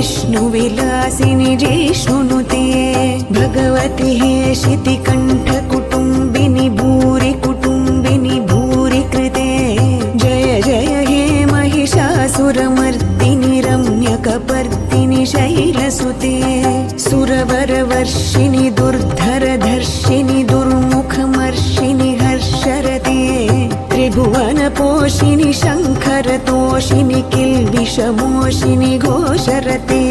विष्णुविलासिनि जिष्णुनुते भगवति हेशितिकण्ठ कुटुम्बिनि भूरि कुटुम्बिनि भूरि कृते जय जय हे महिषासुरमर्दिनि रम्यकपर्दिनि शैलसुते सुरवरवर्षिणि दुर्धरधर्षिणि दुर्मुखमर्षिणि हर्षरते त्रिभुवनपोषिणि शङ्खरतोषिणि किल्बिषमोषिणि घोषरते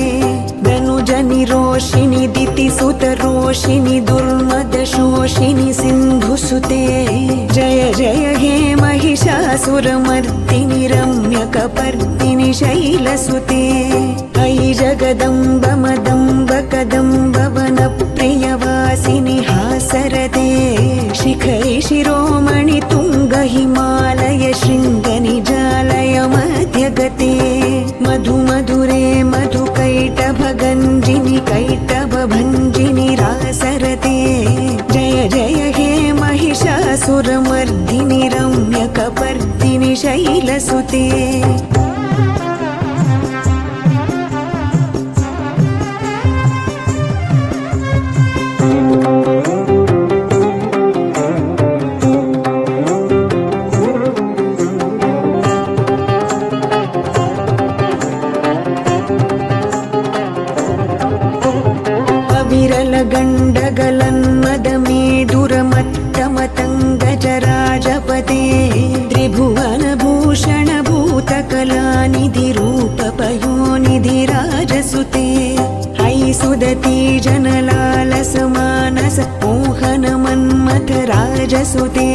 धनुजनिरोषिणि दितिसुतरोषिणि दुर्मदशोषिणि सिन्धुसुते जय जय हे महिषासुरमर्दिनि रम्यकपर्दिनि शैलसुते अयि जगदम्ब मदम्ब कदम्ब वनप्रियवासिनि हासरते शिखरि शिरोमणि तुङ्ग हिमालय शृङ्गनिजालय मध्यगते मधु मधुरे मधुकैटभगञ्जिनि कैटभभञ्जिनि रासरते जय जय हे महिषासुरमर्दिनि रम्यकपर्दिनि शैलसुते गण्डगलन्मदमेदुरमत्तमतङ्गजराजपते त्रिभुवनभूषणभूतकलानिधि रूपपयोनिधि राजसुते अयि सुदती जनलालसमानस मोहनमन्मथ राजसुते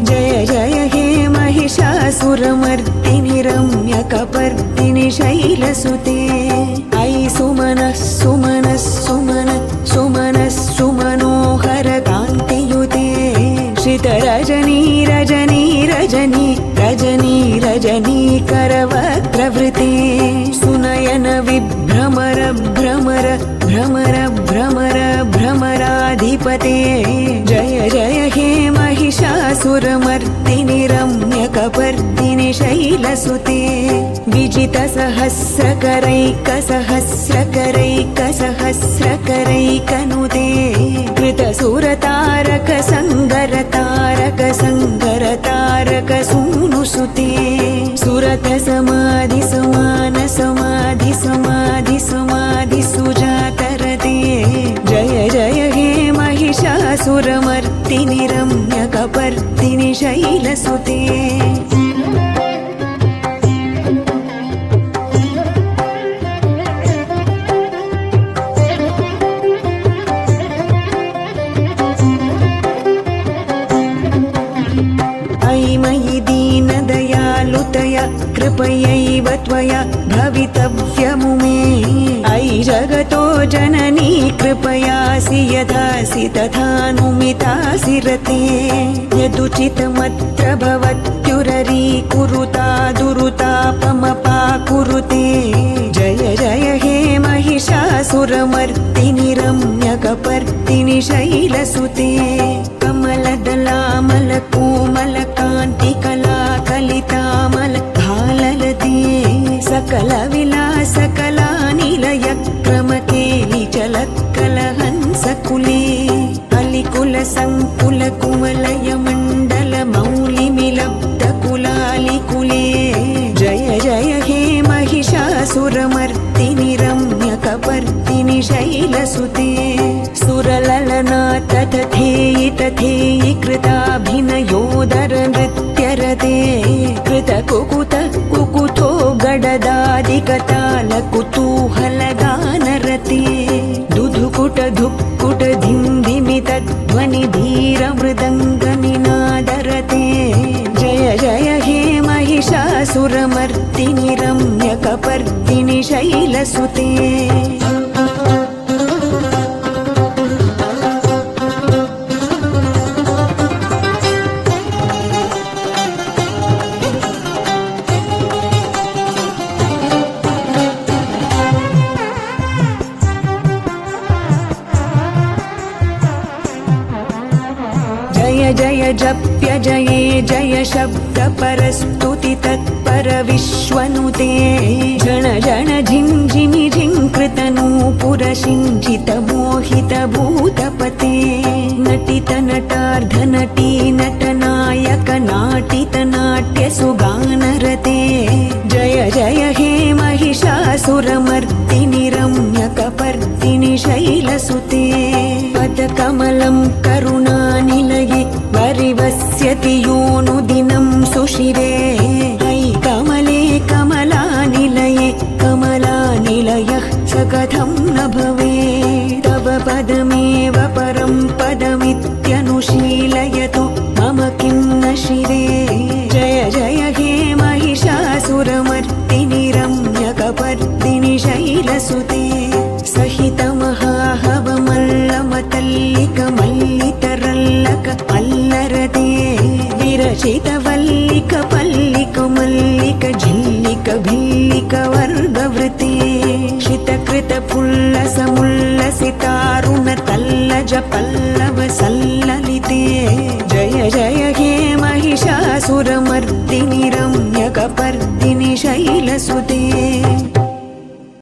जय जय हे महिषासुरमर्दिनि रम्यकपर्दिनि शैलसुते अयि सुमनः सुमनः सुमनः सुमनः सुमनोहर कान्तियुते श्रितरजनी रजनी रजनी रजनी रजनी करवक्त्रवृते सुनयन विभ्रमर भ्रमर भ्रमर भ्रमर भ्रमराधिपते जय जय हे महिषासुरमर्दिनि रम्यकपर्दिनि शैलसुते विजितसहस्रकरैकसहस्रकरैकसहस्रकरैकनुते कृतसुरतारक संगरतारक संगरतारक सूनुसुते सुरत समाधि समान समाधि समाधि समाधि सुजातरते जय जय हे महिषासुरमर्दिनि रम्यकपर्दिनि शैलसुते कृपयैव त्वया भवितव्यमुमे अयि जगतो जननी कृपयासि यथासि तथानुमितासि रते यदुचितमत्र भवत्युररीकुरुता दुरुतापमपाकुरुते जय जय हे महिषासुरमर्दिनि रम्यकपर्दिनि शैलसुते कमलदलामलकोमलकान्तिकलाकलितामल भाललते सकलविलासकलानिलयक्रमकेलिचलत्कलहंसकुले अलिकुलसङ्कुलकुमलयमण्डल मौलिमिलब्धकुलालिकुले जय जय हे महिषासुरमर्दिनि रम्यकपर्दिनि शैलसुते सुरललना तथेयि तथेयि कृताभिनयोदर नृत्यरते कृतकुकुत कुकुतो गडदादिकताल कुतूहलगानरते दुधुकुट धुक्कुट धिन्धिमितध्वनि धीर मृदङ्गनिनादरते जय जय हे महिषासुरमर्दिनि रम्यकपर्दिनि शैलसुते जय जप्य जये जय शब्द परस्तुति तत्पर विश्वनुते जन जन झिञ्झिमि झिङ्कृतनूपुर सिञ्चित मोहित भूतपते नटित नटार्ध नटी नटनायक नाटित नाट्य सुगानरते जय जय हे महिषासुरमर्दिनि रम्यकपर्दिनि शैलसुते पदकमलं करुणानिलये परिवस्यति योऽनुदिनं सुशिरे अयि कमले कमलानिलये कमलानिलयः स कथं न भवेत् तव पदमेव परं पदमित्यनुशीलयतु मम किं न शिरे जय जय हे महिषासुरमर्दिनि रम्यकपर्दिनि शैलसुते सहितमहाहवमल्लमतल्लिकमल्लितरल्लक मल्लरते विरचितवल्लिक पल्लिक मल्लिक झिल्लिक भिल्लिक वर्गवृते शितकृत फुल्लसमुल्लसितारुण तल्लज पल्लव सल्ललिते जय जय हे महिषासुरमर्दिनि रम्यकपर्दिनि शैलसुते